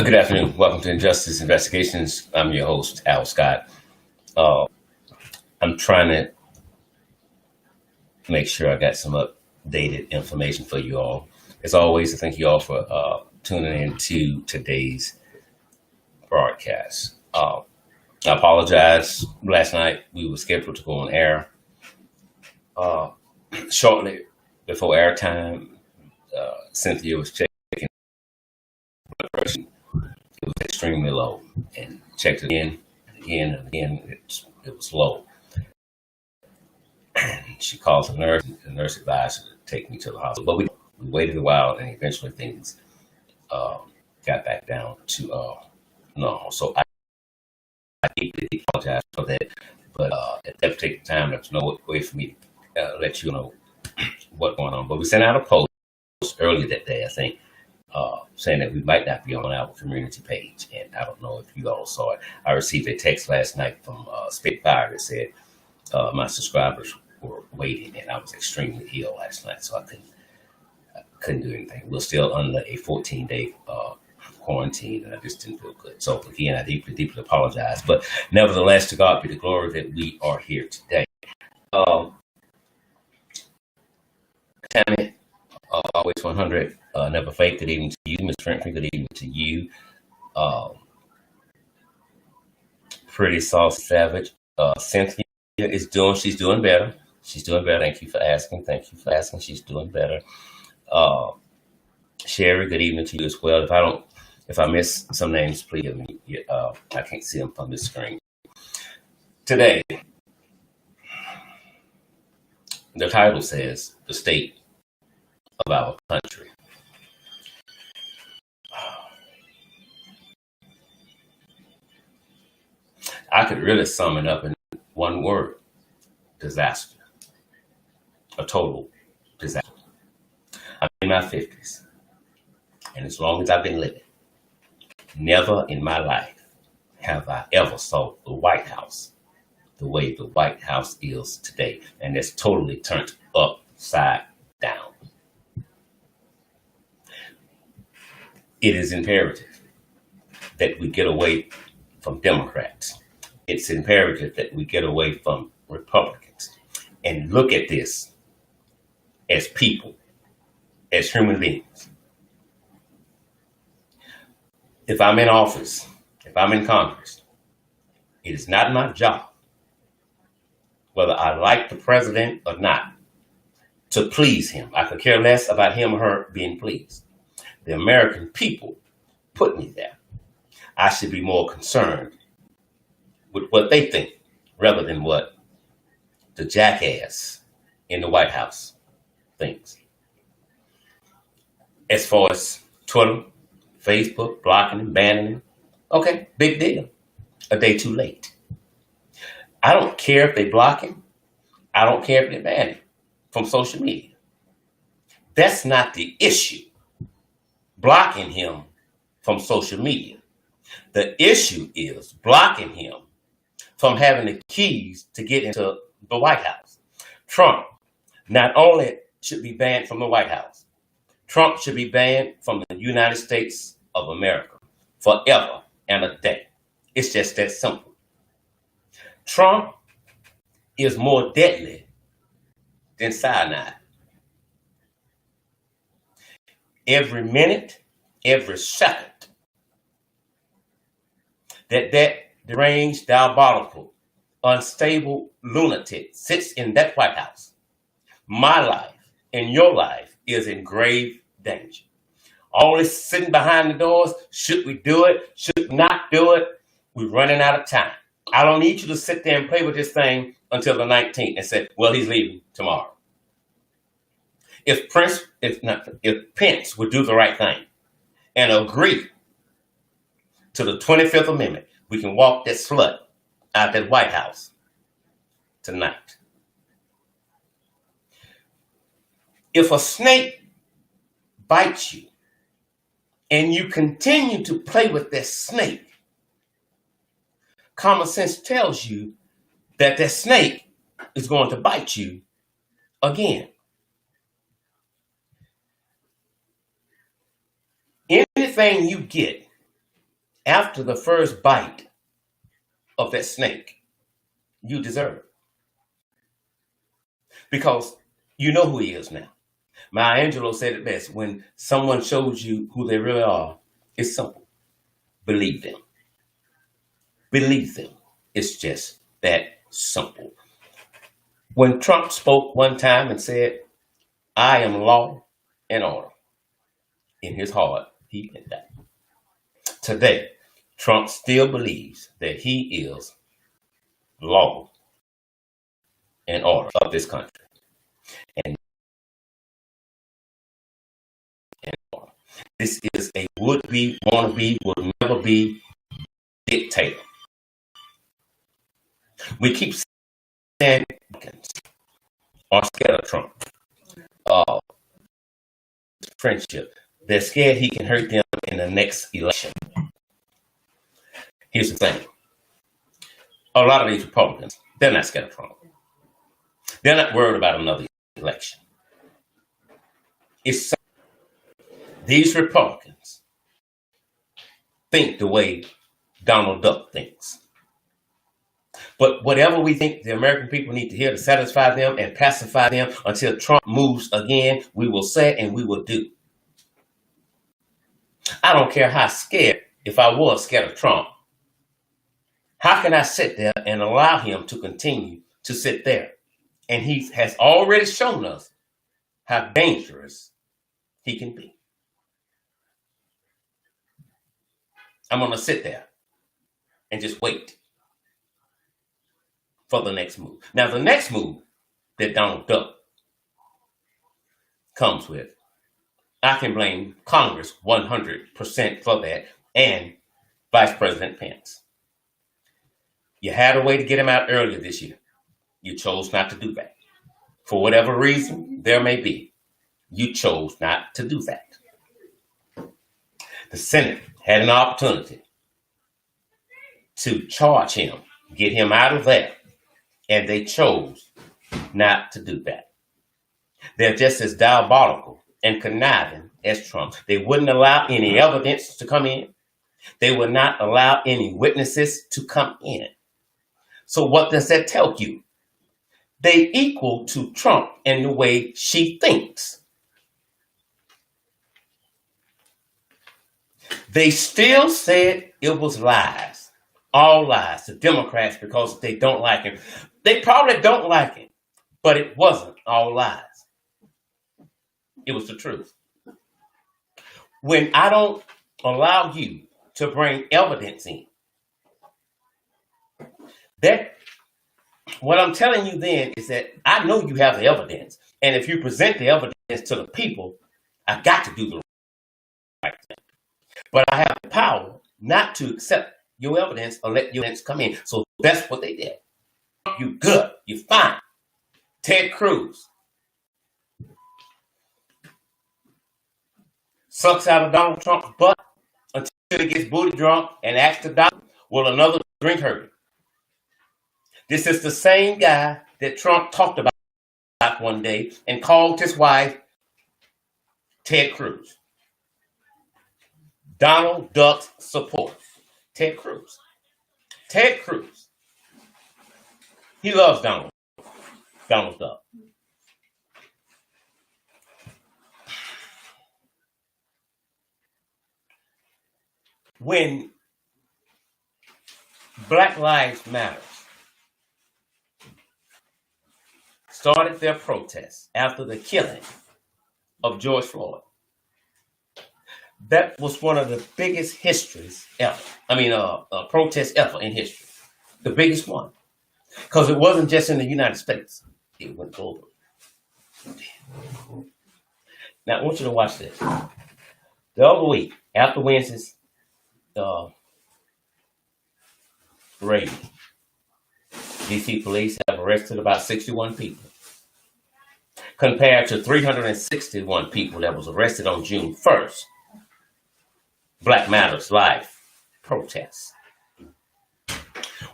Good afternoon. Welcome to Injustice Investigations. I'm your host, Al Scott. Uh, I'm trying to make sure I got some updated information for you all. As always, I thank you all for tuning in to today's broadcast. I apologize. Last night we were scheduled to go on air uh, shortly before airtime. Cynthia was checking blood pressure. It was extremely low, and checked it in again and again. It was low. And she called the nurse, and the nurse advised her to take me to the hospital. But we waited a while, and eventually things uh, got back down to normal. So I deeply apologize for that. But at that particular time, there was no way for me to let you know what's going on. But we sent out a post early that day, I think, saying that we might not be on our community page. And I don't know if you all saw it. I received a text last night from Spitfire that said my subscribers were waiting, and I was extremely ill last night, so I couldn't do anything. We're still under a 14-day quarantine, and I just didn't feel good. So again, I deeply apologize. But nevertheless, to God be the glory that we are here today. Tammy, always 100. Never fake. Good evening to you, Miss Franklin. Good evening to you. Pretty Sauce Savage. Cynthia is she's doing better. She's doing better. Thank you for asking. She's doing better. Sherry, good evening to you as well. If I miss some names, please give me. I can't see them from the screen. Today, the title says the state of our country. I could really sum it up in one word: disaster. A total disaster. I'm in my 50s, and as long as I've been living, never in my life have I ever saw the White House the way the White House is today, and it's totally turned upside down. It is imperative that we get away from Democrats. It's imperative that we get away from Republicans and look at this as people, as human beings. If I'm in office, if I'm in Congress, it is not my job, whether I like the president or not, to please him. I could care less about him or her being pleased. The American people put me there. I should be more concerned with what they think rather than what the jackass in the White House thinks. As far as Twitter, Facebook, blocking and banning them, okay, big deal. A day too late. I don't care if they block him. I don't care if they ban him from social media. That's not the issue, blocking him from social media. The issue is blocking him from having the keys to get into the White House. Trump not only should be banned from the White House, Trump should be banned from the United States of America forever and a day. It's just that simple. Trump is more deadly than cyanide. Every minute, every second that deranged, diabolical, unstable lunatic sits in that White House, my life and your life is in grave danger. All this sitting behind the doors, should we do it? Should we not do it? We're running out of time. I don't need you to sit there and play with this thing until the 19th and say, well, he's leaving tomorrow. If Pence would do the right thing and agree to the 25th Amendment, we can walk that slut out that White House tonight. If a snake bites you and you continue to play with that snake, common sense tells you that that snake is going to bite you again. Anything you get after the first bite of that snake, you deserve it. Because you know who he is now. Maya Angelou said it best: when someone shows you who they really are, it's simple. Believe them. Believe them. It's just that simple. When Trump spoke one time and said, "I am law and order," in his heart, he meant that. Today, Trump still believes that he is law and order of this country. And this is a would-be, wanna-be, will never be dictator. We keep saying Republicans are scared of Trump. Friendship. They're scared he can hurt them in the next election. Here's the thing. A lot of these Republicans, they're not scared of Trump. They're not worried about another election. It's these Republicans think the way Donald Duck thinks. But whatever we think the American people need to hear to satisfy them and pacify them until Trump moves again, we will say and we will do. I don't care how scared, if I was scared of Trump, how can I sit there and allow him to continue to sit there? And he has already shown us how dangerous he can be. I'm going to sit there and just wait for the next move. Now, the next move that Donald Duck comes with, I can blame Congress 100% for that, and Vice President Pence. You had a way to get him out earlier this year. You chose not to do that. For whatever reason there may be, you chose not to do that. The Senate had an opportunity to charge him, get him out of there, and they chose not to do that. They're just as diabolical and conniving as Trump. They wouldn't allow any evidence to come in. They would not allow any witnesses to come in. So what does that tell you? They equal to Trump in the way she thinks. They still said it was lies, all lies, the Democrats, because they don't like him. They probably don't like him, but it wasn't all lies. It was the truth. When I don't allow you to bring evidence in, that what I'm telling you then is that I know you have the evidence, and if you present the evidence to the people, I got to do the right thing. But I have the power not to accept your evidence or let your evidence come in. So that's what they did. You good. You fine. Ted Cruz sucks out of Donald Trump's butt until he gets booty drunk and asks the doctor, will another drink hurt him? This is the same guy that Trump talked about one day and called his wife Ted Cruz. Donald Duck's supporter. Ted Cruz. Ted Cruz. He loves Donald Duck. When Black Lives Matter started their protests after the killing of George Floyd, that was one of the biggest histories ever. Protest ever in history. The biggest one. Because it wasn't just in the United States. It went global. Now, I want you to watch this. The other week, after Wednesday's raid, DC police have arrested about 61 people, compared to 361 people that was arrested on June 1st. Black Matters Life protests.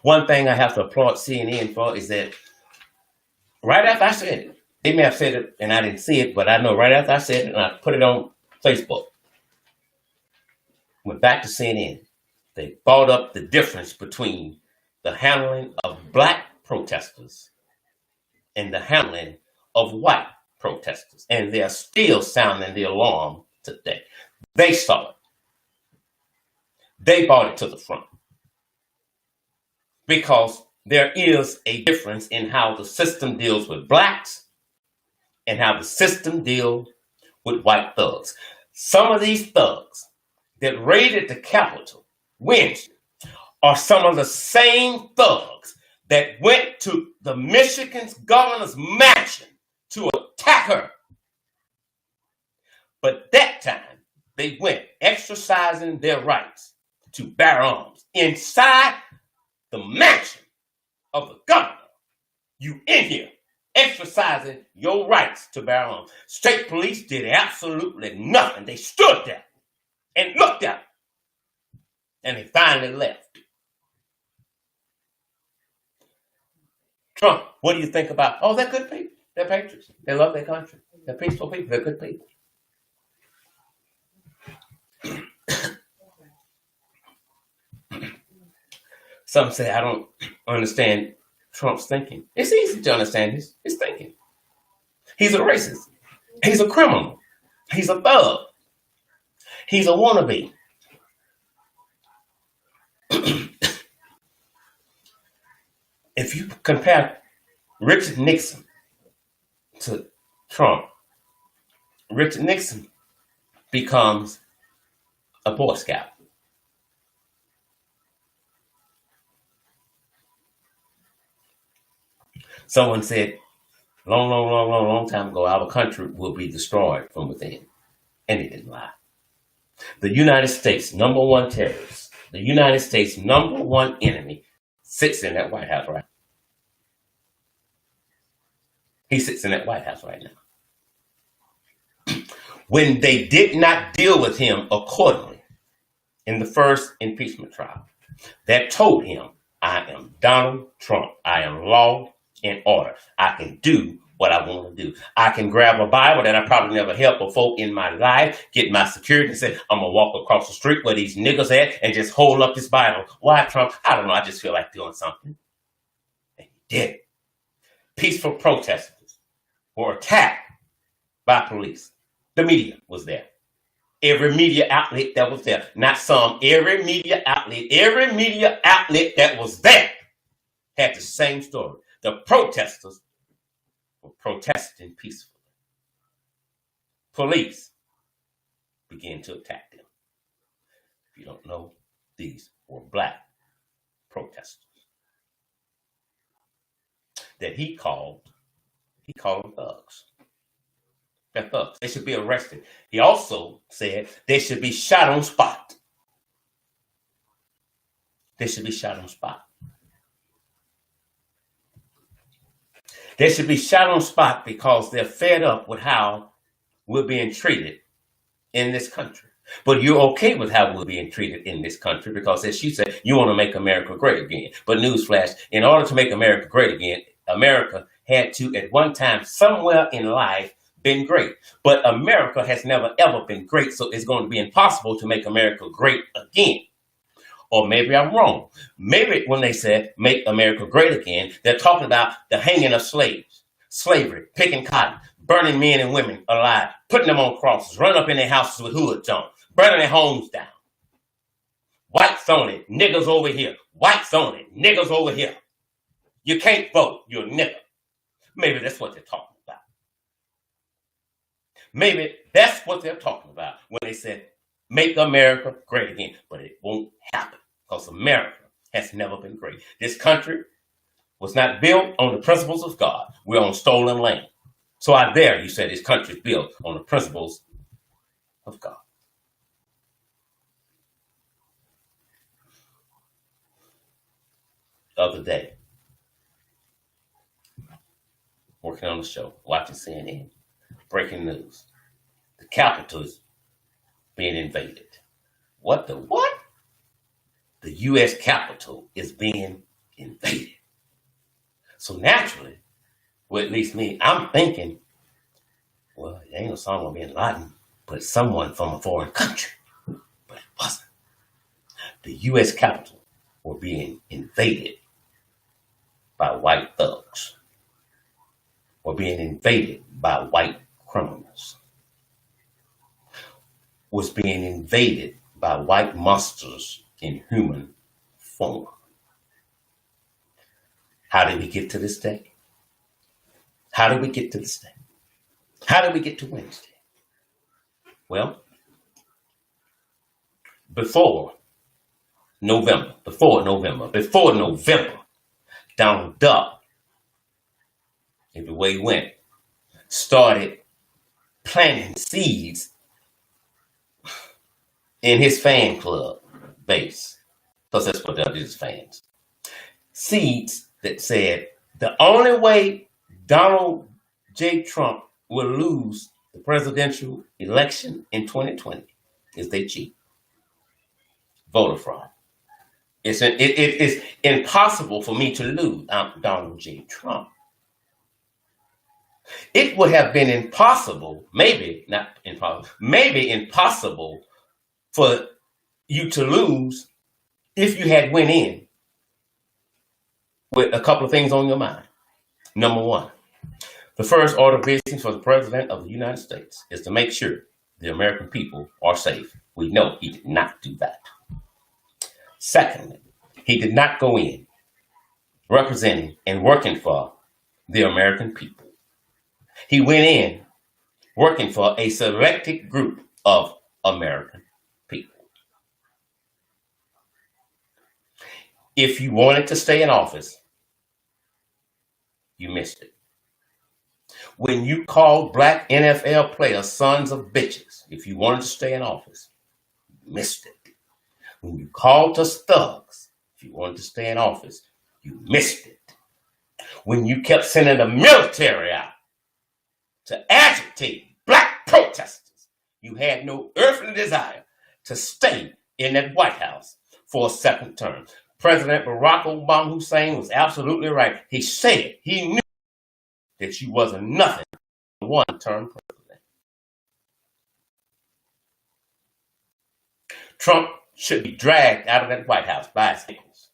One thing I have to applaud CNN for is that right after I said it, they may have said it and I didn't see it, but I know right after I said it and I put it on Facebook, went back to CNN They brought up the difference between the handling of black protesters and the handling of white protesters. And they're still sounding the alarm today. They saw it. They brought it to the front. Because there is a difference in how the system deals with blacks and how the system deals with white thugs. Some of these thugs that raided the Capitol Wednesday are some of the same thugs that went to the Michigan's governor's mansion to attack her. But that time, they went exercising their rights to bear arms inside the mansion of the governor. You in here exercising your rights to bear arms. State police did absolutely nothing. They stood there and looked at it. And they finally left. Trump, what do you think about? Oh, they're good people. They're patriots. They love their country. They're peaceful people. They're good people. Some say, I don't understand Trump's thinking. It's easy to understand his thinking. He's a racist. He's a criminal. He's a thug. He's a wannabe. If you compare Richard Nixon to Trump, Richard Nixon becomes a Boy Scout. Someone said, long time ago, our country will be destroyed from within. And he didn't lie. The United States' number one terrorist, the United States' number one enemy, sits in that White House right now. He sits in that White House right now. When they did not deal with him accordingly in the first impeachment trial, that told him, I am Donald Trump. I am law and order. I can do what I want to do. I can grab a Bible that I probably never held before in my life, get my security and say, I'm going to walk across the street where these niggas at and just hold up this Bible. Why, Trump? I don't know. I just feel like doing something. And he did. Peaceful protesters were attacked by police. The media was there. Every media outlet that was there. Not some. Every media outlet that was there had the same story. The protesters were protesting peacefully. Police began to attack them. If you don't know, these were black protesters that he called them thugs. They're thugs. They should be arrested. He also said they should be shot on spot. They should be shot on spot. They should be shot on spot because they're fed up with how we're being treated in this country. But you're okay with how we're being treated in this country because, as you said, you want to make America great again. But newsflash, in order to make America great again, America had to, at one time, somewhere in life, been great. But America has never, ever been great, so it's going to be impossible to make America great again. Or maybe I'm wrong. Maybe when they said make America great again, they're talking about the hanging of slaves, slavery, picking cotton, burning men and women alive, putting them on crosses, running up in their houses with hoods on, burning their homes down. Whites on it, niggas over here. Whites on it, niggas over here. You can't vote, you're a nigger. Maybe that's what they're talking about. Maybe that's what they're talking about when they said make America great again. But it won't happen because America has never been great. This country was not built on the principles of God. We're on stolen land. So out there, you said this country is built on the principles of God. The other day, working on the show, watching CNN, breaking news. The Capitol is being invaded. What? The U.S. Capitol is being invaded. So naturally, well, at least me, I'm thinking, well, it ain't Osama bin Laden, but someone from a foreign country. But it wasn't. the U.S. Capitol were being invaded by white thugs, were being invaded by white criminals, was being invaded by white monsters in human form. How did we get to this day? How did we get to this day? How did we get to Wednesday? Well, before November, Donald Duck, in the way he went, started planting seeds in his fan club base, because that's what that is, fans. Seeds that said the only way Donald J. Trump will lose the presidential election in 2020 is they cheat. Voter fraud. It is impossible for me to lose Donald J. Trump. It would have been impossible, maybe impossible for you to lose if you had went in with a couple of things on your mind. Number one, the first order of business for the President of the United States is to make sure the American people are safe. We know he did not do that. Secondly, he did not go in representing and working for the American people. He went in working for a selected group of American people. If you wanted to stay in office, you missed it. When you called black NFL players sons of bitches, if you wanted to stay in office, you missed it. When you called us thugs, if you wanted to stay in office, you missed it. When you kept sending the military out to agitate black protesters, you had no earthly desire to stay in that White House for a second term. President Barack Obama Hussein was absolutely right. He said he knew that you wasn't nothing but a one-term president. Trump should be dragged out of that White House by his ankles.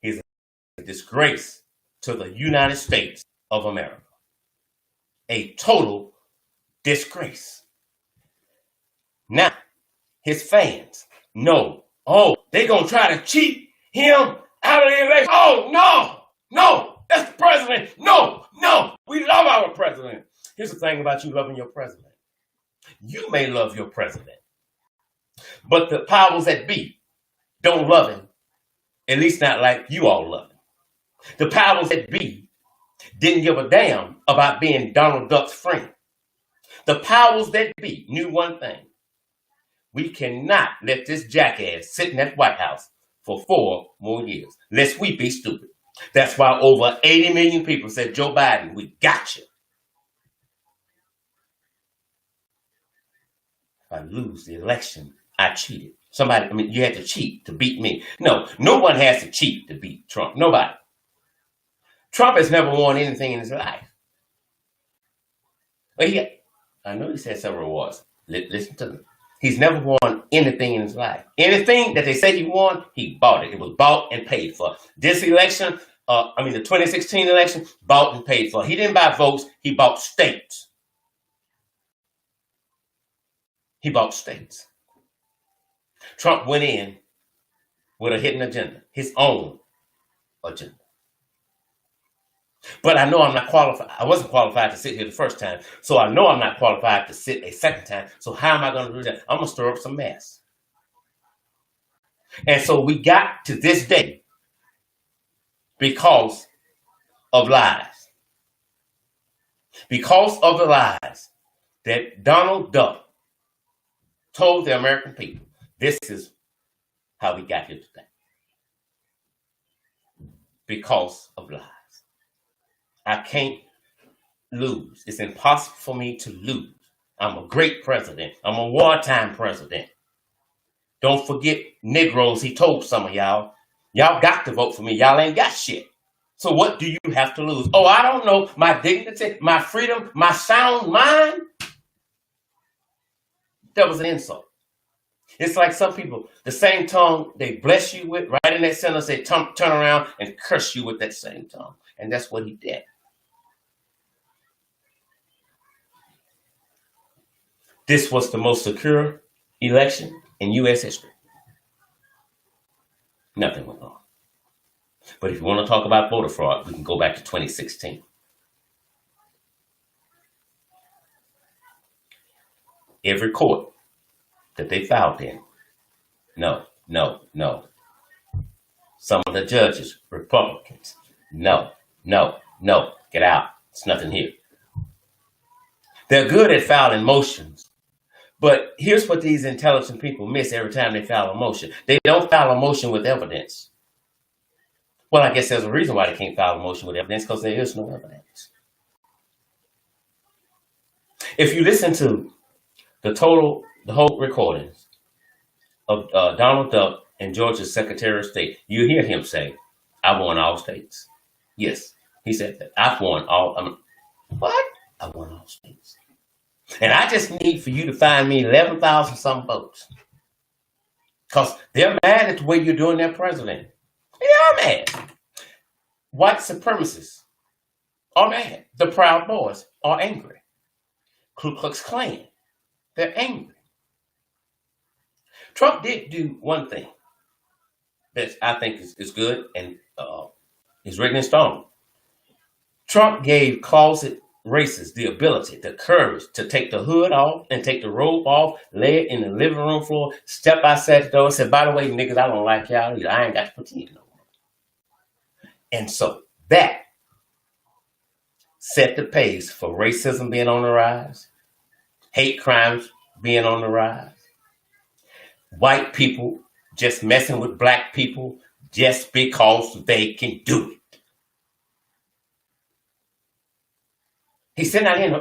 He's a disgrace to the United States of America. A total disgrace. Now, his fans know, they're going to try to cheat him out of the election. Oh, no, that's the president. No, we love our president. Here's the thing about you loving your president. You may love your president, but the powers that be don't love him, at least not like you all love him. The powers that be didn't give a damn about being Donald Duck's friend. The powers that be knew one thing. We cannot let this jackass sit in that White House for 4 more years, lest we be stupid. That's why over 80 million people said, Joe Biden, we got you. If I lose the election, I cheated. You had to cheat to beat me. No one has to cheat to beat Trump. Nobody. Trump has never won anything in his life. But I know he said several awards. Listen to me. He's never won anything in his life. Anything that they say he won, he bought it. It was bought and paid for. This election, the 2016 election, bought and paid for. He didn't buy votes. He bought states. Trump went in with a hidden agenda, his own agenda. But I know I'm not qualified. I wasn't qualified to sit here the first time, so I know I'm not qualified to sit a second time. So how am I going to do that? I'm going to stir up some mess. And so we got to this day because of lies. Because of the lies that Donald Duck told the American people. This is how we got here today. Because of lies. I can't lose. It's impossible for me to lose. I'm a great president. I'm a wartime president. Don't forget, Negroes, he told some of y'all. Y'all got to vote for me. Y'all ain't got shit. So what do you have to lose? I don't know. My dignity, my freedom, my sound mind. That was an insult. It's like some people, the same tongue they bless you with, right in that sentence, they turn around and curse you with that same tongue. And that's what he did. This was the most secure election in U.S. history. Nothing went wrong. But if you want to talk about voter fraud, we can go back to 2016. Every court that they filed in, no. Some of the judges, Republicans, no. Get out. It's nothing here. They're good at filing motions. But here's what these intelligent people miss every time they file a motion. They don't file a motion with evidence. Well, I guess there's a reason why they can't file a motion with evidence, because there is no evidence. If you listen to the whole recordings of Donald Duck and Georgia's Secretary of State, you hear him say, I won all states. Yes, he said that. I've won all. What? I won all states. And I just need for you to find me 11,000 some votes. Because they're mad at the way you're doing their president. They are mad. White supremacists are mad. The Proud Boys are angry. Ku Klux Klan, they're angry. Trump did do one thing that I think is good and is written in stone. Trump gave closet racists the ability, the courage to take the hood off and take the robe off, lay it in the living room floor, step outside the door and say, by the way, niggas, I don't like y'all either. I ain't got to pretend no more. And so that set the pace for racism being on the rise, hate crimes being on the rise, white people just messing with black people just because they can do it. He's sitting out in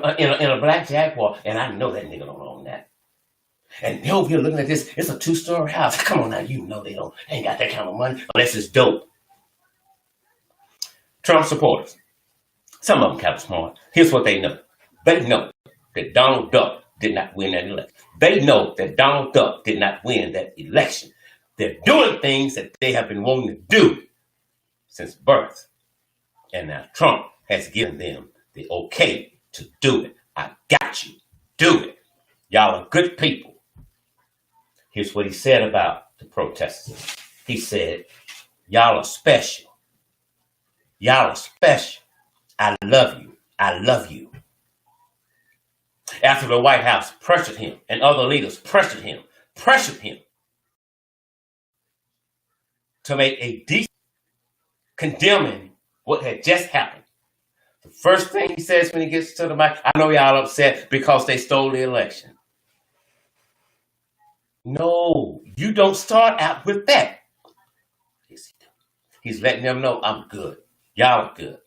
a black Jaguar, and I know that nigga don't own that. And they over here looking at this, it's a 2-story house. Come on now, you know they ain't got that kind of money unless it's dope. Trump supporters, some of them kind of smart. Here's what they know. They know that Donald Duck did not win that election. They know that Donald Duck did not win that election. They're doing things that they have been wanting to do since birth. And now Trump has given them the okay to do it. I got you. Do it. Y'all are good people. Here's what he said about the protesters. He said, y'all are special. Y'all are special. I love you. I love you. After the White House pressured him and other leaders pressured him to make a decent condemning what had just happened. The first thing he says when he gets to the mic, I know y'all upset because they stole the election. No, you don't start out with that. Yes, he does. He's letting them know I'm good. Y'all are good.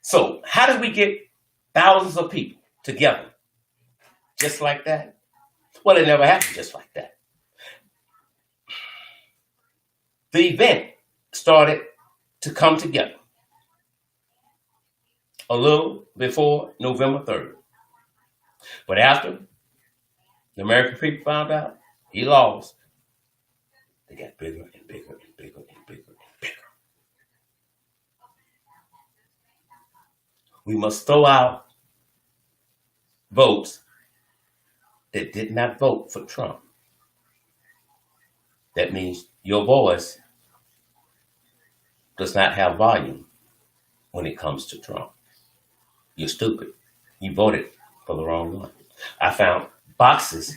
So how did we get thousands of people together just like that? Well, it never happened just like that. The event started to come together a little before November 3rd. But after the American people found out he lost, they got bigger and bigger and bigger and bigger and bigger. We must throw out votes that did not vote for Trump. That means your voice does not have volume when it comes to Trump. You're stupid. You voted for the wrong one. I found boxes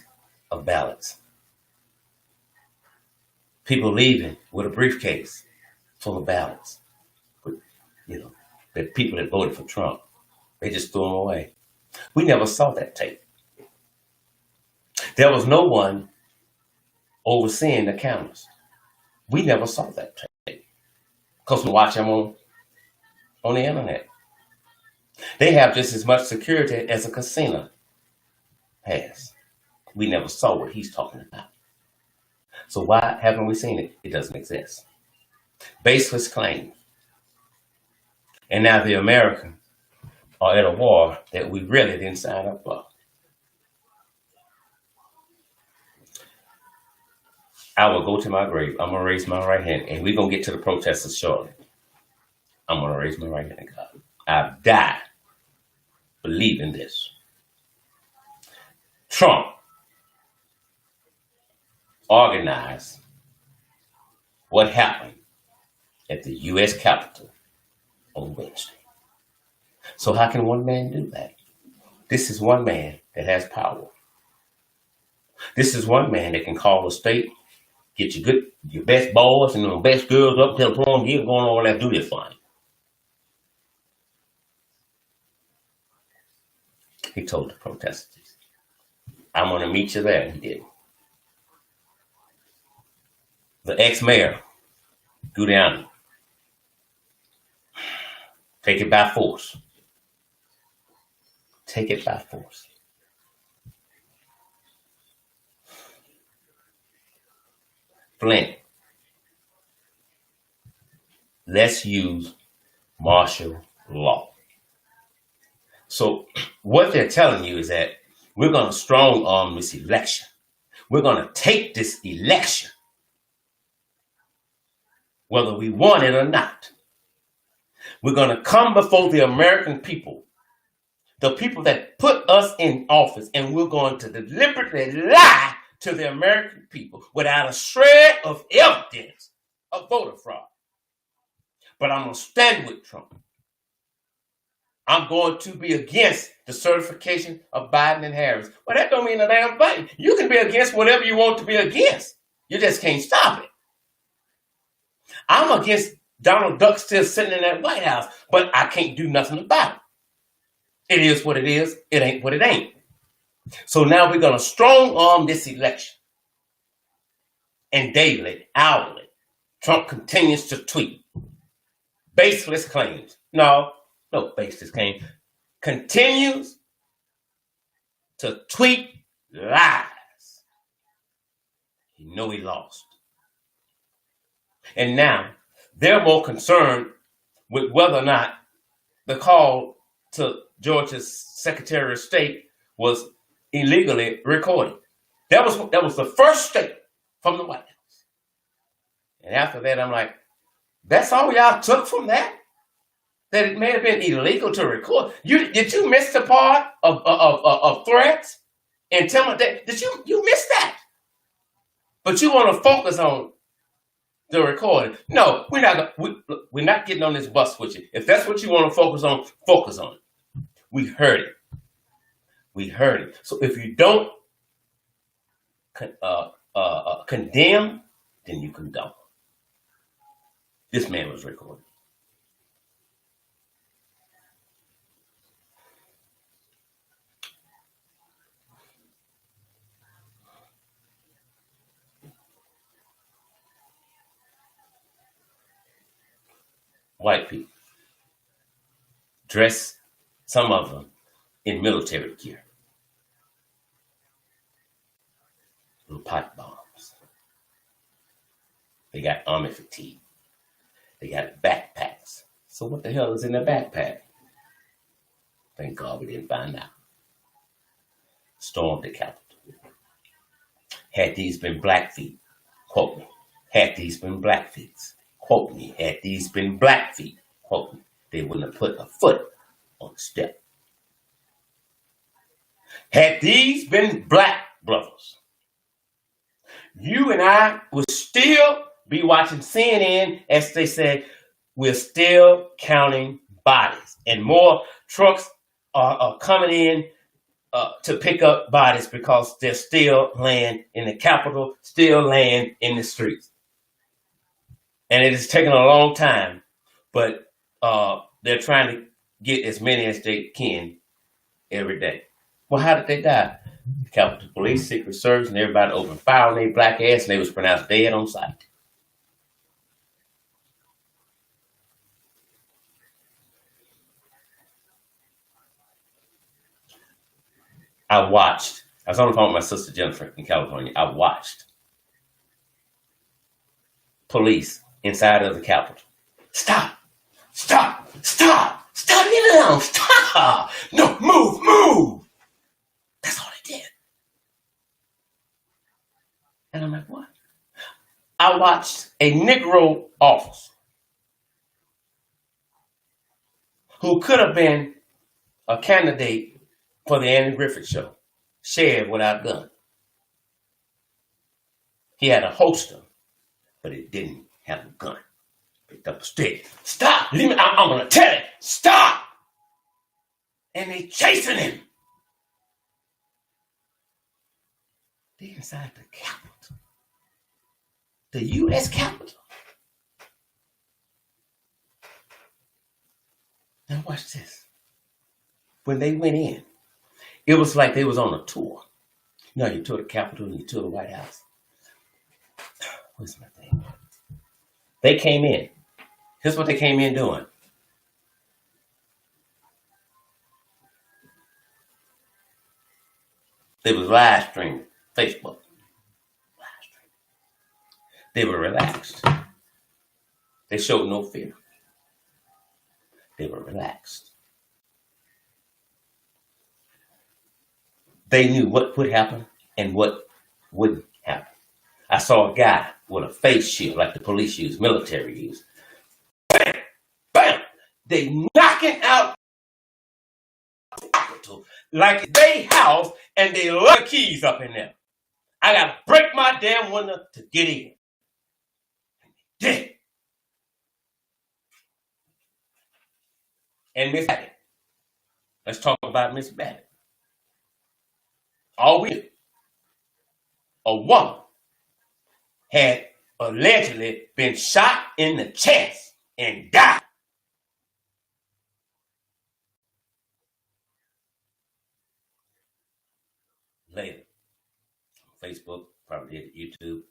of ballots. People leaving with a briefcase full of ballots. The people that voted for Trump, they just threw them away. We never saw that tape. There was no one overseeing the counters. We never saw that tape because we watch them on the internet. They have just as much security as a casino has. We never saw what he's talking about. So why haven't we seen it? It doesn't exist. Baseless claims. And now the Americans are at a war that we really didn't sign up for. I will go to my grave. I'm going to raise my right hand, and we're going to get to the protesters shortly. I'm going to raise my right hand, God. I've died believing this. Trump organized what happened at the U.S. Capitol on Wednesday. So how can one man do that? This is one man that has power. This is one man that can call a state, get your best boys and the best girls up, tell them, come on, get going on, let's do this fine. He told the protesters, I'm going to meet you there. He did. The ex-mayor, Giuliani, take it by force. Take it by force. Flint, let's use martial law. So what they're telling you is that we're going to strong arm this election. We're going to take this election, whether we want it or not. We're going to come before the American people, the people that put us in office, and we're going to deliberately lie to the American people without a shred of evidence of voter fraud. But I'm going to stand with Trump. I'm going to be against the certification of Biden and Harris. Well, that don't mean a damn thing. You can be against whatever you want to be against. You just can't stop it. I'm against Donald Duck still sitting in that White House, but I can't do nothing about it. It is what it is. It ain't what it ain't. So now we're going to strong arm this election. And daily, hourly, Trump continues to tweet baseless claims. No baseless claim. Continues to tweet lies. You know he lost. And now they're more concerned with whether or not the call to Georgia's Secretary of State was illegally recorded. That was the first statement from the White House. And after that, I'm like, that's all y'all took from that? That it may have been illegal to record? Did you miss the part of threats and intimidation? Did you miss that? But you want to focus on the recording. No, we're not getting on this bus with you. If that's what you want to focus on it. We heard it. We heard it. So if you don't condemn, then you condone. This man was recorded. White people dress, some of them, in military gear. Little pot bombs. They got army fatigue. They got backpacks. So what the hell is in their backpack? Thank God we didn't find out. Stormed the Capitol. Had these been black feet, quote me. Had these been black feet, quote me. Had these been black feet, quote me. They wouldn't have put a foot on the step. Had these been black brothers, you and I would still be watching CNN, as they say, we're still counting bodies. And more trucks are coming in to pick up bodies because they're still laying in the Capitol, still laying in the streets. And it has taken a long time, but they're trying to get as many as they can every day. Well, how did they die? The Capitol Police, Secret Service, and everybody opened fire on their black ass, and they was pronounced dead on sight. I was on the phone with my sister Jennifer in California. I watched police inside of the Capitol. Stop, leave it alone, stop. No, move. That's all they did. And I'm like, what? I watched a Negro officer who could have been a candidate for the Andy Griffith Show, sheriff without gun. He had a holster, but it didn't have a gun. Picked up a stick. Stop! Leave me! I'm gonna tell it! Stop! And they chasing him. They inside the Capitol. The U.S. Capitol. Now watch this. When they went in, it was like they was on a tour. You know, you tour the Capitol and you tour the White House. Where's my thing? They came in. Here's what they came in doing. They was live streaming Facebook. Live streaming. They were relaxed. They showed no fear. They were relaxed. They knew what would happen and what wouldn't happen. I saw a guy with a face shield like the police use, military use. Bam! Bam! They knocking out the Capitol like they house and they lock the keys up in there. I gotta break my damn window to get in. Did. And Miss Babbitt. Let's talk about Miss Babbitt. All we knew, a woman had allegedly been shot in the chest and died. Later, on Facebook, probably at YouTube,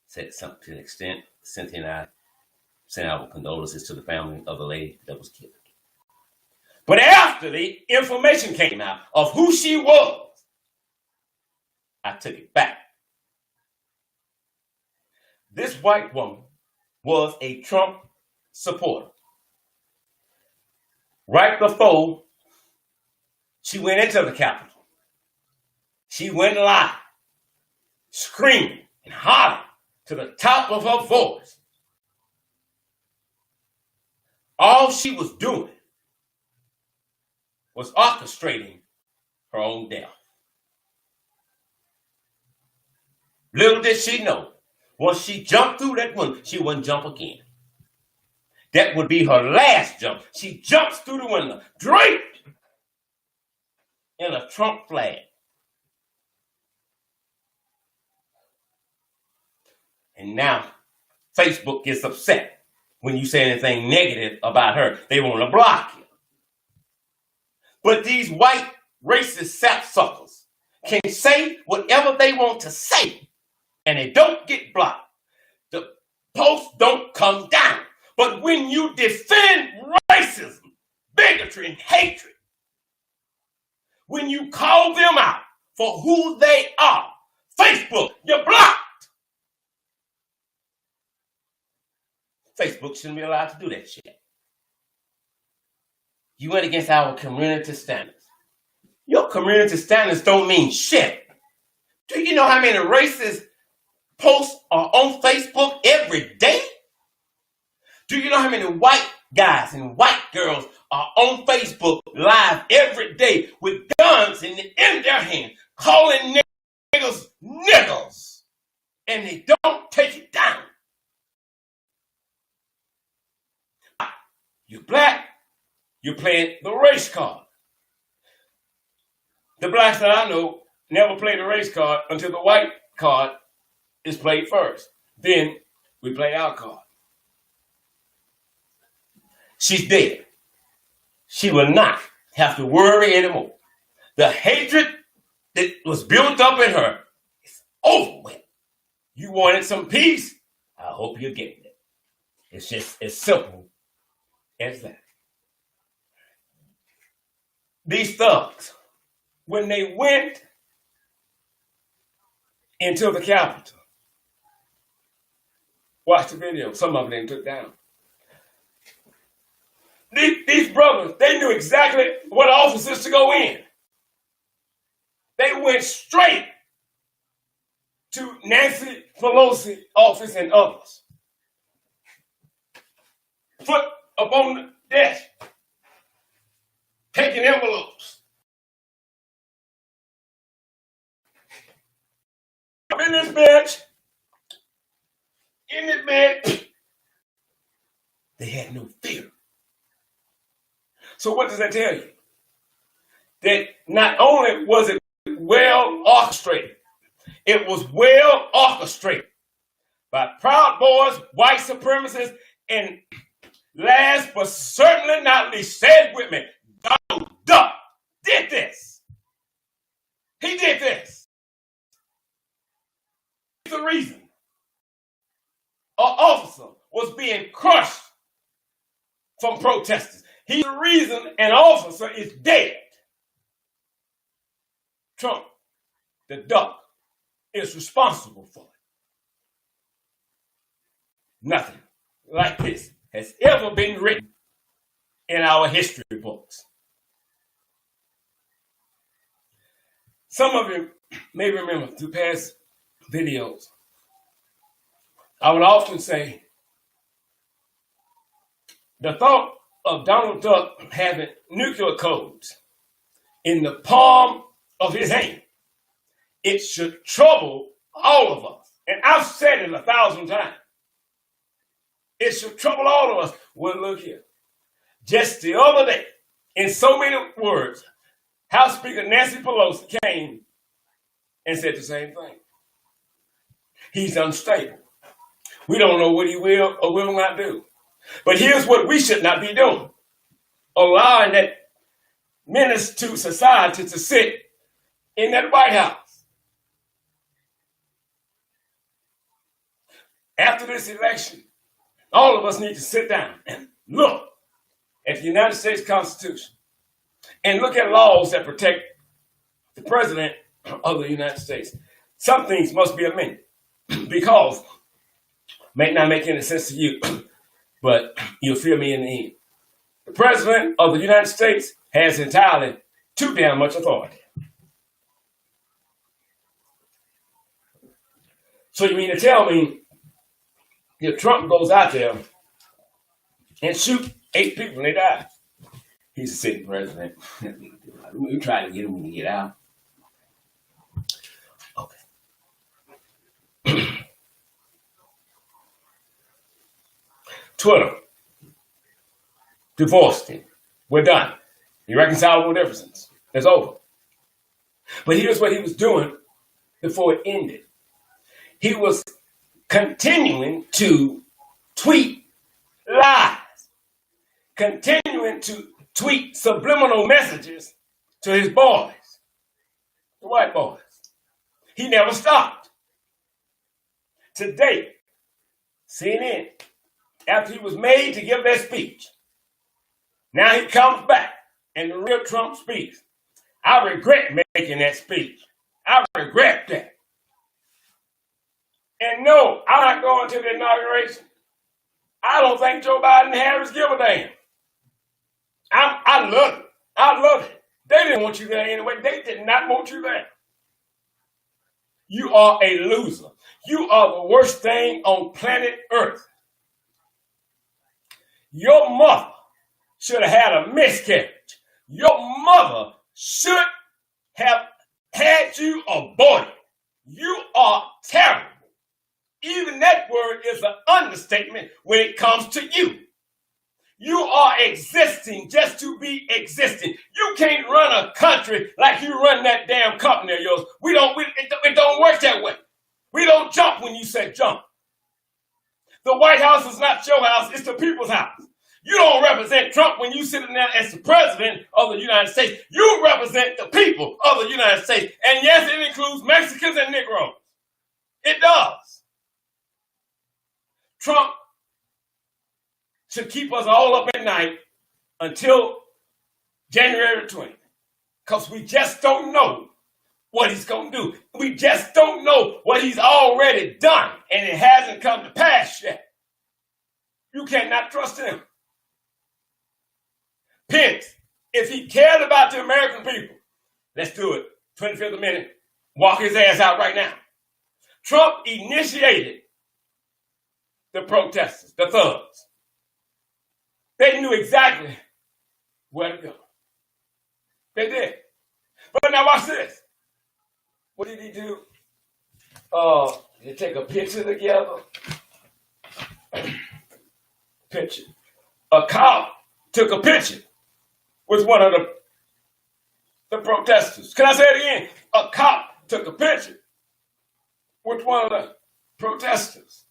said something to an extent. Cynthia and I sent our condolences to the family of the lady that was killed. But after the information came out of who she was, I took it back. This white woman was a Trump supporter. Right before she went into the Capitol, she went live, screaming and hollering to the top of her voice. All she was doing was orchestrating her own death. Little did she know, once she jumped through that window, she wouldn't jump again. That would be her last jump. She jumps through the window, draped in a Trump flag. And now Facebook gets upset when you say anything negative about her. They want to block you. But these white racist sapsuckers can say whatever they want to say, and they don't get blocked. The posts don't come down. But when you defend racism, bigotry, and hatred, when you call them out for who they are, Facebook, you're blocked. Facebook shouldn't be allowed to do that shit. You went against our community standards. Your community standards don't mean shit. Do you know how many racist posts are on Facebook every day? Do you know how many white guys and white girls are on Facebook live every day with guns in their hand, calling niggas niggers, and they don't take it down? You black, you're playing the race card. The blacks that I know never play the race card until the white card is played first. Then we play our card. She's dead. She will not have to worry anymore. The hatred that was built up in her is over with. You wanted some peace? I hope you're getting it. It's just as simple as that. These thugs, when they went into the Capitol, watch the video. Some of them took down. These brothers, they knew exactly what offices to go in. They went straight to Nancy Pelosi office and others. Foot upon the desk, taking envelopes. In this bed, they had no fear. So what does that tell you? That not only was it well orchestrated, it was well orchestrated by Proud Boys, white supremacists, and last but certainly not least, say it with me, Donald Duck did this. He did this. The reason an officer was being crushed from protesters. He's the reason an officer is dead. Trump, the duck, is responsible for it. Nothing like this has ever been written in our history books. Some of you may remember through past videos, I would often say the thought of Donald Duck having nuclear codes in the palm of his hand, it should trouble all of us. And I've said it 1,000 times. It should trouble all of us. Well, look here. Just the other day, in so many words, House Speaker Nancy Pelosi came and said the same thing. He's unstable. We don't know what he will or will not do. But here's what we should not be doing. Allowing that menace to society to sit in that White House. After this election, all of us need to sit down and look at the United States Constitution and look at laws that protect the President of the United States. Some things must be amended because it may not make any sense to you, but you'll feel me in the end. The President of the United States has entirely too damn much authority. So you mean to tell me if Trump goes out there and shoot 8 people and they die, he's a sitting president. We try to get him to get out. Okay. Twitter divorced him. We're done. Irreconcilable differences. It's over. But here's what he was doing before it ended. He was continuing to tweet lies, continuing to tweet subliminal messages to his boys, the white boys. He never stopped. Today, CNN, after he was made to give that speech, now he comes back and the real Trump speaks. I regret making that speech. I regret that. And no, I'm not going to the inauguration. I don't think Joe Biden and Harris give a damn. I love it. I love it. They didn't want you there anyway. They did not want you there. You are a loser. You are the worst thing on planet Earth. Your mother should have had a miscarriage. Your mother should have had you aborted. You are terrible. Even that word is an understatement when it comes to you. You are existing just to be existing. You can't run a country like you run that damn company of yours. It don't work that way. We don't jump when you say jump. The White House is not your house, it's the people's house. You don't represent Trump when you sit in there as the president of the United States. You represent the people of the United States. And yes, it includes Mexicans and Negroes. It does. Trump should keep us all up at night until January 20th. Because we just don't know what he's going to do. We just don't know what he's already done. And it hasn't come to pass yet. You cannot trust him. Pence, if he cared about the American people, let's do it. 25th minute, walk his ass out right now. Trump initiated the protesters, the thugs. They knew exactly where to go. They did. But now watch this. What did he do? They take a picture together. Picture. A cop took a picture with one of the protesters. Can I say it again? A cop took a picture with one of the protesters.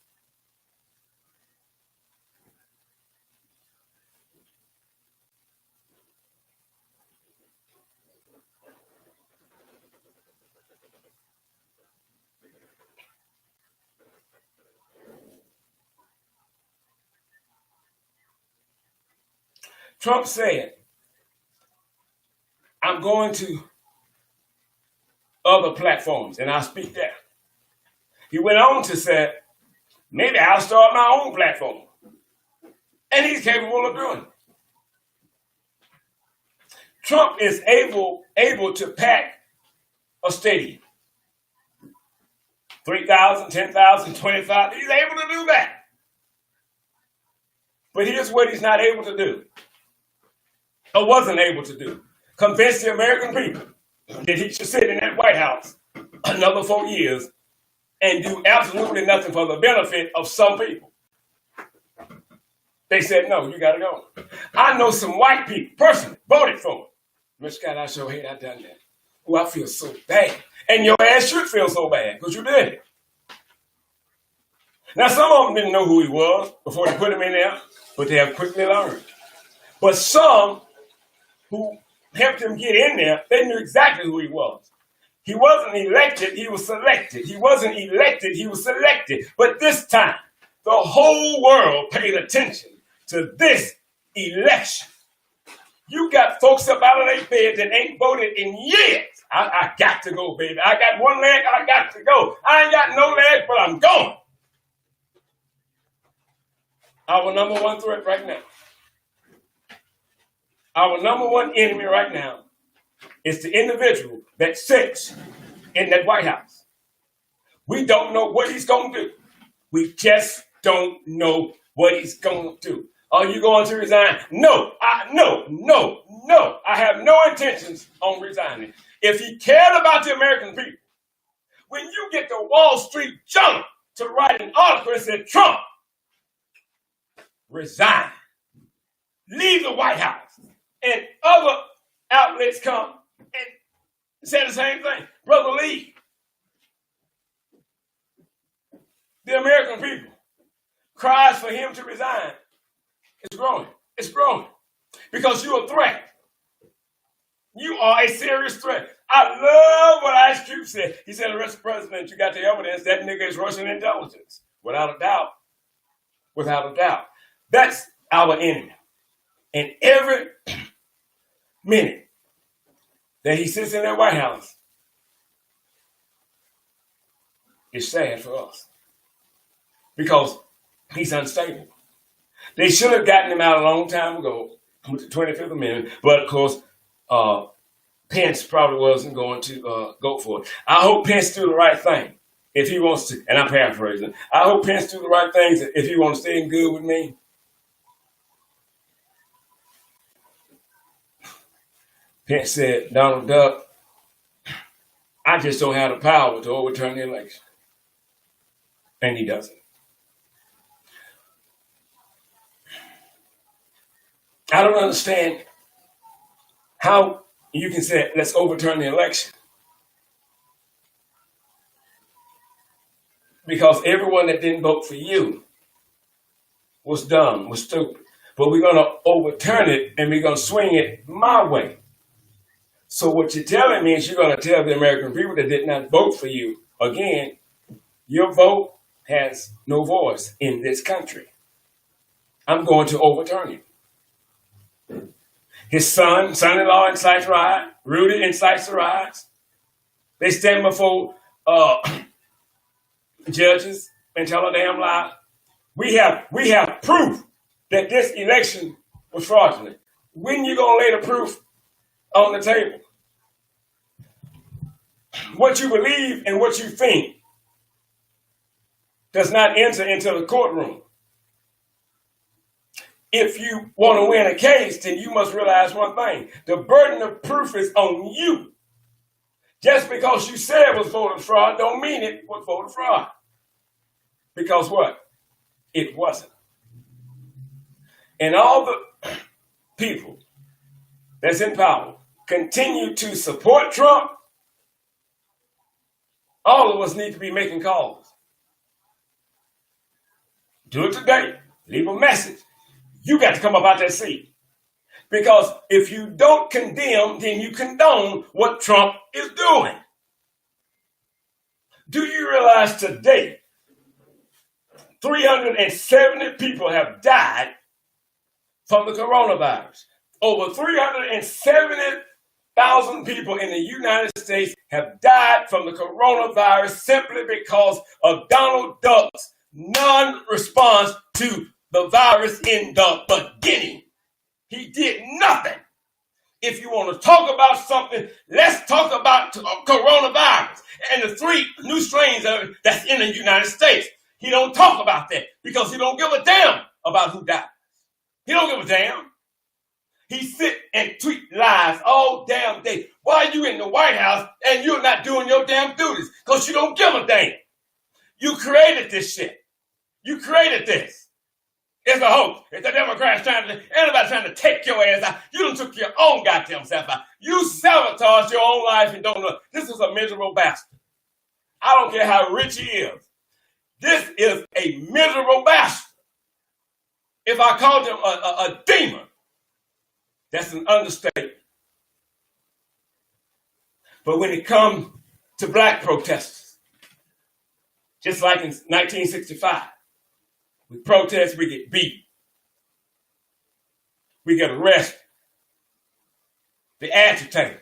Trump said, I'm going to other platforms and I'll speak there. He went on to say, maybe I'll start my own platform. And he's capable of doing it. Trump is able to pack a stadium. 3,000, 10,000, 25,000. He's able to do that. But here's what he's not able to do. Or wasn't able to do. Convince the American people that he should sit in that White House another 4 years and do absolutely nothing for the benefit of some people. They said, no, you got to go. I know some white people, personally, voted for him. Mr. Scott, I sure hate I done that. Oh, I feel so bad. And your ass should feel so bad because you did it. Now, some of them didn't know who he was before they put him in there, but they have quickly learned. But some who helped him get in there, they knew exactly who he was. He wasn't elected, he was selected. He wasn't elected, he was selected. But this time, the whole world paid attention to this election. You got folks up out of their bed that ain't voted in years. I got to go, baby. I got one leg, I got to go. I ain't got no leg, but I'm going. Our number one threat right now. Our number one enemy right now is the individual that sits in that White House. We don't know what he's going to do. We just don't know what he's going to do. Are you going to resign? No. I have no intentions on resigning. If he cared about the American people, when you get the Wall Street Journal to write an article and say, Trump, resign, leave the White House, and other outlets come and say the same thing. Brother Lee, the American people cries for him to resign. It's growing. It's growing. Because you're a threat. You are a serious threat. I love what Ice Cube said. He said, arrest the president, you got the evidence, that nigga is Russian intelligence. Without a doubt. Without a doubt. That's our enemy. And every minute that he sits in that White House, it's sad for us. Because he's unstable. They should have gotten him out a long time ago with the 25th Amendment, but of course, Pence probably wasn't going to go for it. I hope Pence do the right thing if he wants to, and I'm paraphrasing. I hope Pence do the right things if he wants to stay in good with me. Pence said, Donald Duck, I just don't have the power to overturn the election. And he doesn't. I don't understand how you can say, let's overturn the election. Because everyone that didn't vote for you was dumb, was stupid. But we're going to overturn it and we're going to swing it my way. So what you're telling me is you're going to tell the American people that did not vote for you, again, your vote has no voice in this country. I'm going to overturn it. His son-in-law incites riot. Rudy incites the riots. They stand before judges and tell a damn lie. We have proof that this election was fraudulent. When you gonna lay the proof on the table? What you believe and what you think does not enter into the courtroom. If you want to win a case, then you must realize one thing. The burden of proof is on you. Just because you said it was voter fraud don't mean it was voter fraud. Because what? It wasn't. And all the people that's in power continue to support Trump. All of us need to be making calls. Do it today. Leave a message. You got to come up out that seat. Because if you don't condemn, then you condone what Trump is doing. Do you realize today 370 people have died from the coronavirus? Over 370,000 people in the United States have died from the coronavirus simply because of Donald Duck's non-response to the virus in the beginning. He did nothing. If you want to talk about something, let's talk about coronavirus and the 3 new strains that's in the United States. He don't talk about that because he don't give a damn about who died. He don't give a damn. He sit and tweet lies all damn day. Why are you in the White House and you're not doing your damn duties? Because you don't give a damn. You created this shit. You created this. It's a hoax. It's the Democrats anybody trying to take your ass out. You done took your own goddamn self out. You sabotaged your own life and don't know. This is a miserable bastard. I don't care how rich he is. This is a miserable bastard. If I called him a demon, that's an understatement. But when it comes to black protesters, just like in 1965, we protest, we get beat. We get arrested. They agitate.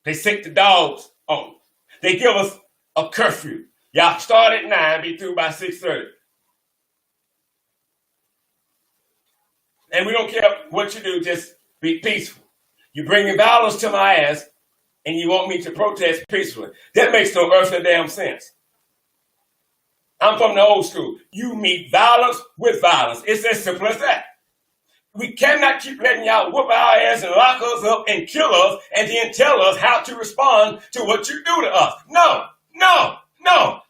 They sick the dogs on us. They give us a curfew. Y'all start at 9, be through by 6:30. And we don't care what you do, just be peaceful. You bringing violence to my ass, and you want me to protest peacefully. That makes no earthly damn sense. I'm from the old school. You meet violence with violence. It's as simple as that. We cannot keep letting y'all whoop our ass and lock us up and kill us and then tell us how to respond to what you do to us. No.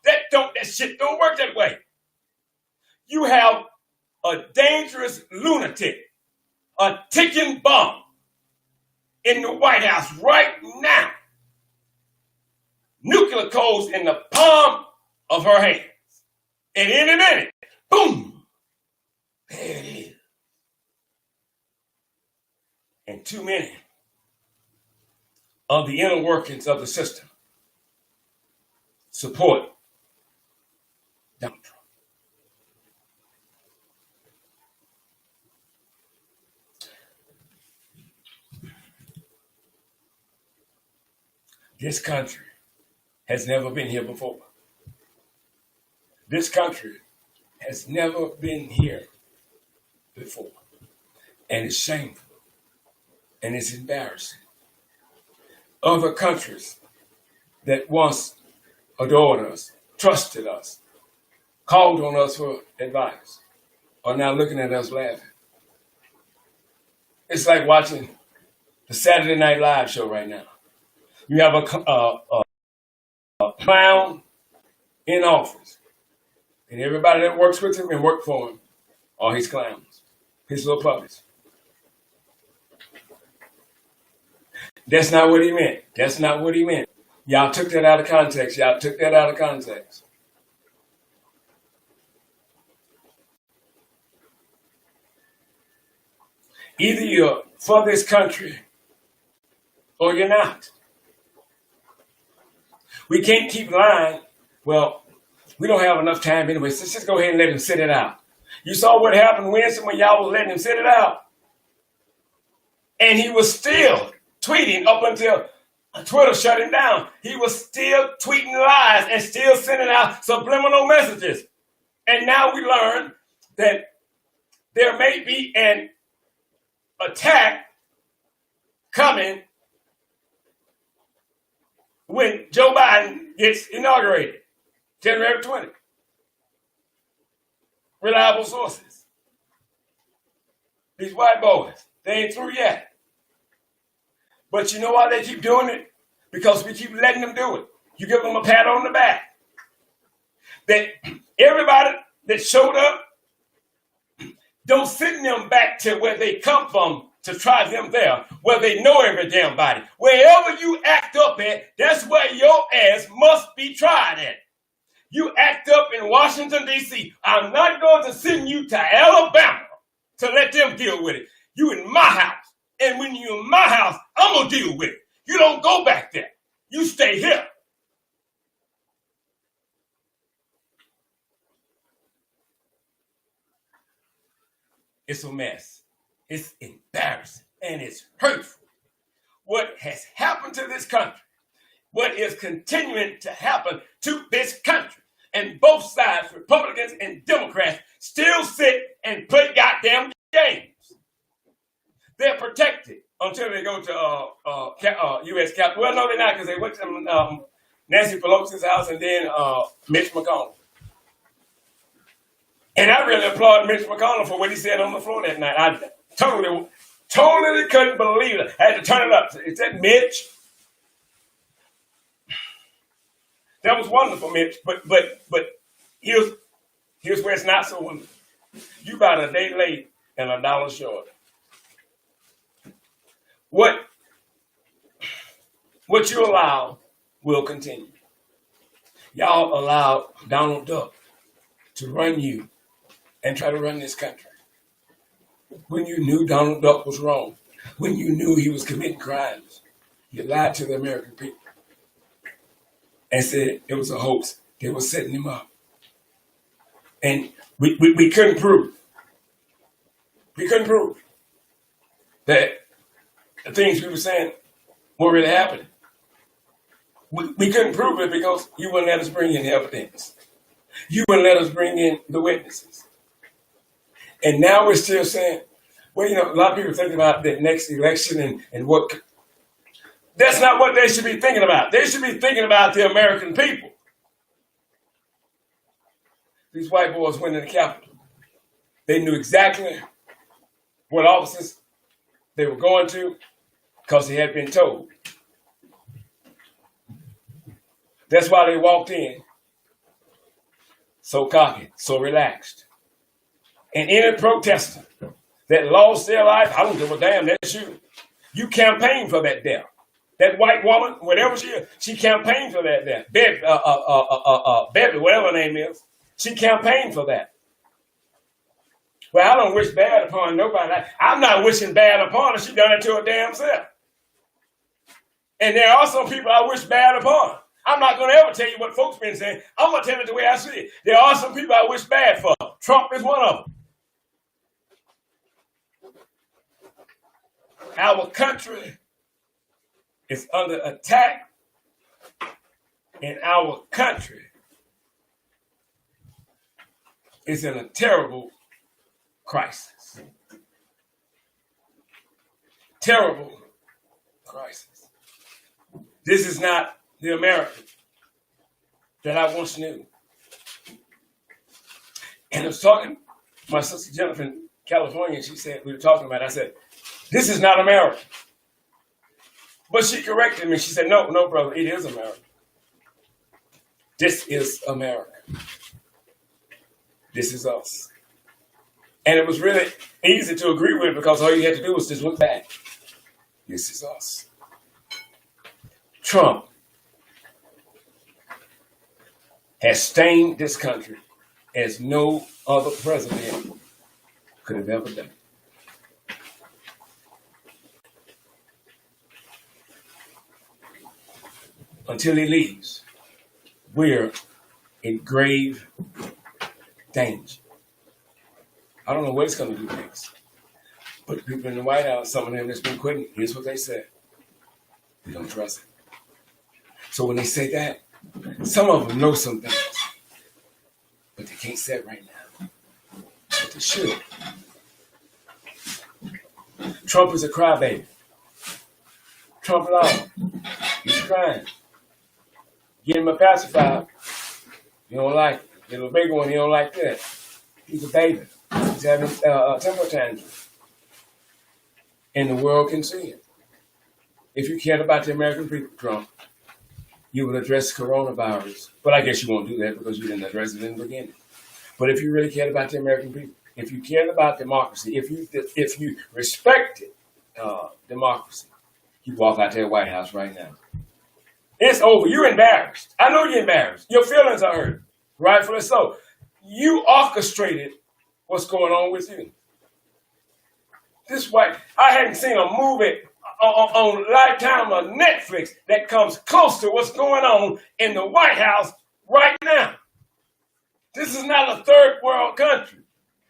That shit don't work that way. You have a dangerous lunatic, a ticking bomb in the White House right now. Nuclear codes in the palm of her hand. And in a minute, boom, there it is. And too many of the inner workings of the system support Donald Trump. This country has never been here before. This country has never been here before. And it's shameful. And it's embarrassing. Other countries that once adored us, trusted us, called on us for advice, are now looking at us laughing. It's like watching the Saturday Night Live show right now. You have a clown in office. And everybody that works with him and work for him are his clowns, his little puppets. That's not what he meant. That's not what he meant. Y'all took that out of context. Either you're for this country or you're not. We can't keep lying. Well, we don't have enough time anyway, so let's just go ahead and let him sit it out. You saw what happened Wednesday when y'all was letting him sit it out. And he was still tweeting up until Twitter shut him down. He was still tweeting lies and still sending out subliminal messages. And now we learn that there may be an attack coming when Joe Biden gets inaugurated. January 20. Reliable sources. These white boys, they ain't through yet. But you know why they keep doing it? Because we keep letting them do it. You give them a pat on the back. That everybody that showed up, don't send them back to where they come from to try them there, where they know every damn body. Wherever you act up at, that's where your ass must be tried at. You act up in Washington, D.C. I'm not going to send you to Alabama to let them deal with it. You in my house. And when you in my house, I'm going to deal with it. You don't go back there. You stay here. It's a mess. It's embarrassing. And it's hurtful. What has happened to this country, what is continuing to happen to this country, and both sides, Republicans and Democrats, still sit and play goddamn games. They're protected until they go to U.S. Capitol. Well, no, they're not, because they went to Nancy Pelosi's house and then Mitch McConnell. And I really applaud Mitch McConnell for what he said on the floor that night. I totally couldn't believe it. I had to turn it up. Is that Mitch? That was wonderful, Mitch. But here's where it's not so wonderful. You about a day late and $1 short. What you allow will continue. Y'all allowed Donald Duck to run you and try to run this country. When you knew Donald Duck was wrong, when you knew he was committing crimes, you lied to the American people and said it was a hoax. They were setting him up. And we couldn't prove. We couldn't prove that the things we were saying were really happening. We couldn't prove it because you wouldn't let us bring in the evidence. You wouldn't let us bring in the witnesses. And now we're still saying, well, a lot of people think about the next election and what. That's not what they should be thinking about. They should be thinking about the American people. These white boys went in the Capitol. They knew exactly what offices they were going to because they had been told. That's why they walked in so cocky, so relaxed. And any protester that lost their life, I don't give a damn, that's you. You campaigned for that death. That white woman, whatever she is, she campaigned for that death. Beverly, whatever her name is, she campaigned for that. Well, I don't wish bad upon nobody. I'm not wishing bad upon her. She done it to her damn self. And there are some people I wish bad upon. I'm not going to ever tell you what folks been saying. I'm going to tell it the way I see it. There are some people I wish bad for. Trump is one of them. Our country is under attack, and our country is in a terrible crisis. Terrible crisis. This is not the America that I once knew. And I was talking to my sister Jennifer in California, she said, we were talking about it, I said, this is not America. But she corrected me. She said, no, brother, it is America. This is America. This is us. And it was really easy to agree with it because all you had to do was just look back. This is us. Trump has stained this country as no other president could have ever done. Until he leaves, we're in grave danger. I don't know what it's going to do next. But the people in the White House, some of them that's been quitting, here's what they said. We don't trust it. So when they say that, some of them know some things, but they can't say it right now. But they should. Trump is a crybaby. Trump law. He's crying. Get him a pacifier. You don't like it. The little big one, he don't like that. He's a baby. He's having a temper tantrum. And the world can see it. If you cared about the American people, Trump, you would address coronavirus. But I guess you won't do that because you didn't address it in the beginning. But if you really cared about the American people, if you cared about democracy, if you respected democracy, you walk out that White House right now. It's over. You're embarrassed. I know you're embarrassed. Your feelings are hurt. Rightfully so. You orchestrated what's going on with you. I hadn't seen a movie on Lifetime or Netflix that comes close to what's going on in the White House right now. This is not a third world country.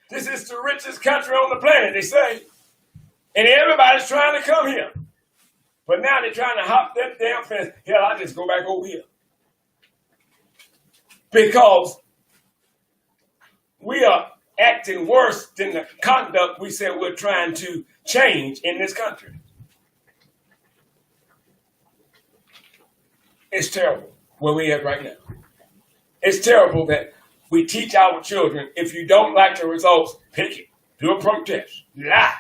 This is the richest country on the planet, they say. And everybody's trying to come here. But now they're trying to hop that damn fence. Hell, I'll just go back over here. Because we are acting worse than the conduct we said we're trying to change in this country. It's terrible where we are right now. It's terrible that we teach our children, if you don't like the results, pick it. Do a protest. Lie.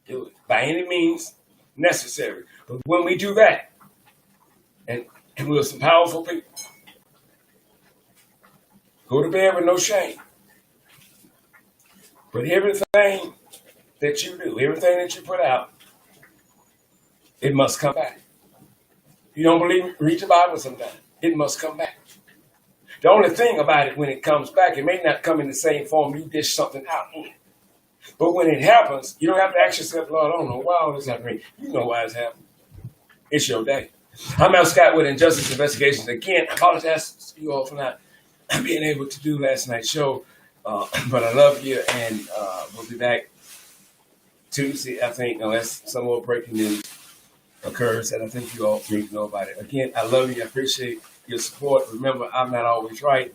Do it by any means necessary. But when we do that, and we're some powerful people, go to bed with no shame. But everything that you do, everything that you put out, it must come back. If you don't believe me, read the Bible sometime. It must come back. The only thing about it, when it comes back, it may not come in the same form you dish something out in. But when it happens, you don't have to ask yourself, Lord, I don't know why all this happened. You know why it's happening. It's your day. I'm Al Scott with Injustice Investigations. Again, I apologize to you all for not being able to do last night's show. But I love you, and we'll be back Tuesday, I think, unless some more breaking news occurs, and I think you all need to know about it. Again, I love you. I appreciate your support. Remember, I'm not always right.